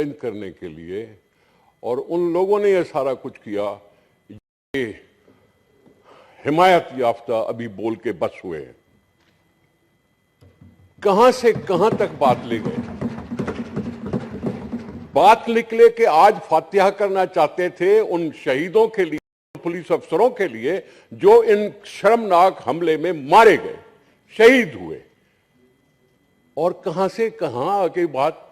करने के लिए, और उन लोगों ने यह सारा कुछ किया, ये हिमायत याफ्ता अभी बोल के बस हुए हैं। कहां से कहां तक बात ले गए। बात निकले कि आज फातिहा करना चाहते थे उन शहीदों के लिए, पुलिस अफसरों के लिए जो इन शर्मनाक हमले में मारे गए, शहीद हुए। और कहां से कहां आके बात,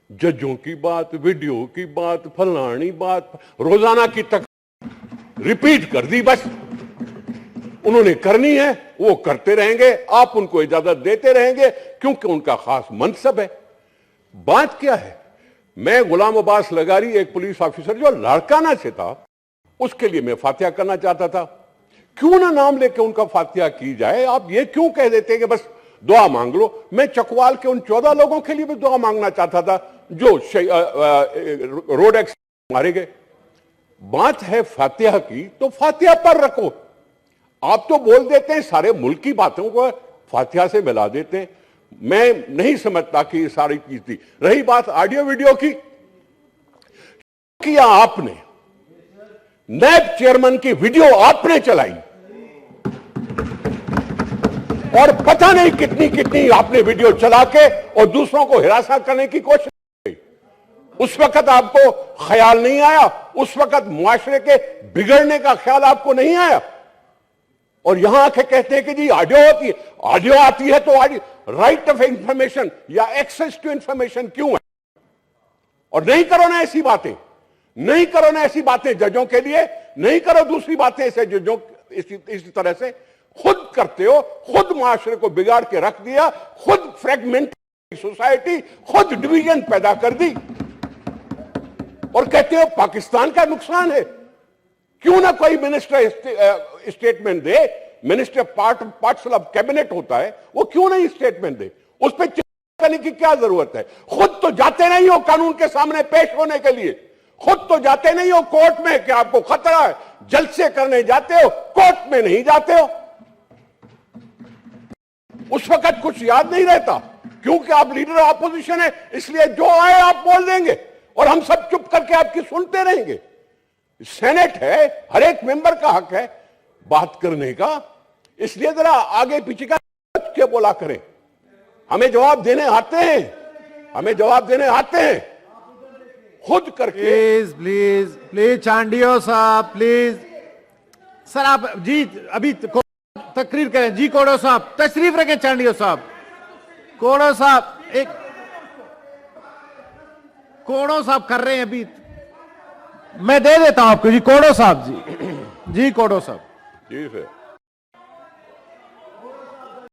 जजों की बात, वीडियो की बात, फलानी बात, रोजाना की तक रिपीट कर दी। बस उन्होंने करनी है, वो करते रहेंगे, आप उनको इजाजत देते रहेंगे क्योंकि उनका खास मनसब है। बात क्या है, मैं गुलाम अब्बास लगारी, एक पुलिस ऑफिसर जो लाड़काना से था, उसके लिए मैं फातिहा करना चाहता था। क्यों ना नाम लेके उनका फातिहा की जाए। आप ये क्यों कह देते कि बस दुआ मांग लो। मैं चकवाल के उन 14 लोगों के लिए भी दुआ मांगना चाहता था जो रोड एक्सीडेंट मारे गए। बात है फातिहा की, तो फातिहा पर रखो। आप तो बोल देते हैं सारे मुल्क की बातों को फातिहा से मिला देते हैं। मैं नहीं समझता कि ये सारी चीज थी। रही बात ऑडियो वीडियो की, किया आपने, नैब चेयरमैन की वीडियो आपने चलाई और पता नहीं कितनी कितनी आपने वीडियो चला के और दूसरों को हिरासा करने की कोशिश की। उस वक्त आपको ख्याल नहीं आया, उस वक्त मुआशरे के बिगड़ने का ख्याल आपको नहीं आया। और यहां आके कहते हैं कि जी ऑडियो होती है, ऑडियो आती है तो ऑडियो, राइट ऑफ इंफॉर्मेशन या एक्सेस टू इंफॉर्मेशन क्यों है। और नहीं करो ना ऐसी बातें, नहीं करो ना ऐसी बातें जजों के लिए, नहीं करो दूसरी बातें ऐसे जजों इसी तरह से खुद करते हो। खुद मुआशरे को बिगाड़ के रख दिया, खुद फ्रेगमेंट सोसाइटी, खुद डिवीजन पैदा कर दी और कहते हो पाकिस्तान का नुकसान है। क्यों ना कोई minister statement they. Minister parcel of cabinet होता है, वो क्यों नहीं स्टेटमेंट दे। उस पर चिंता करने की क्या जरूरत है। खुद तो जाते नहीं हो कानून के सामने पेश होने के लिए, खुद तो जाते नहीं हो कोर्ट में कि आपको खतरा है, जलसे करने जाते हो, कोर्ट में नहीं जाते हो। उस वक्त कुछ याद नहीं रहता क्योंकि आप लीडर ऑपोजिशन है, इसलिए जो आए आप बोल देंगे और हम सब चुप करके आपकी सुनते रहेंगे। सेनेट है, हर एक मेंबर का हक है बात करने का, इसलिए जरा आगे पीछे का के बोला करें। हमें जवाब देने आते हैं, हमें जवाब देने आते हैं खुद करके। प्लीज प्लीज प्लीज चांडियो साहब प्लीज। सर आप जी अभी तकरीर करें। जी कोड़ो साहब तशरीफ रखें। चांडियो साहब, कोड़ो साहब, एक कोड़ो साहब कर रहे हैं अभी, मैं दे देता हूं आपको। जी कोड़ो साहब, जी जी कोड़ो साहब। जी सर।